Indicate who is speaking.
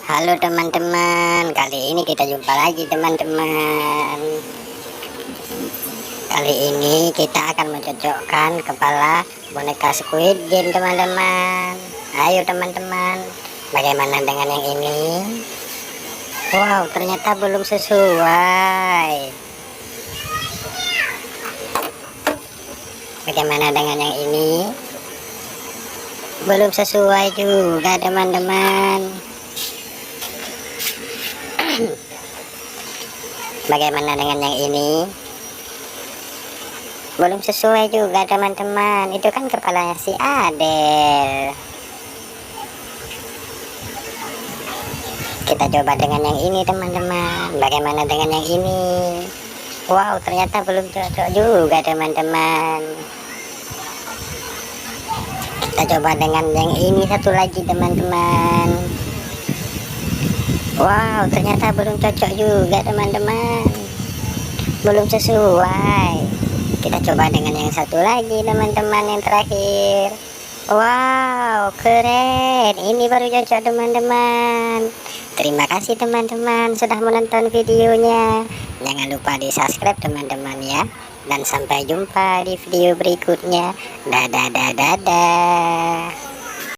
Speaker 1: Halo teman-teman, kali ini kita jumpa lagi teman-teman. Kali ini kita akan mencocokkan kepala boneka Squid Game teman-teman. Ayo teman-teman, bagaimana dengan yang ini? Wow, ternyata belum sesuai. Bagaimana dengan yang ini? Belum sesuai juga teman-teman. Bagaimana dengan yang ini? Belum sesuai juga teman-teman. Itu kan kepalanya si Adel. Kita coba dengan yang ini teman-teman. Bagaimana dengan yang ini? Wow, ternyata belum cocok juga teman-teman. Kita coba dengan yang ini satu lagi teman-teman. Wow, ternyata belum cocok juga teman-teman. Belum sesuai. Kita coba dengan yang satu lagi teman-teman, yang terakhir. Wow, keren. Ini baru cocok teman-teman. Terima kasih teman-teman sudah menonton videonya. Jangan lupa di subscribe teman-teman ya. Dan sampai jumpa di video berikutnya. Dadah dadah dadah.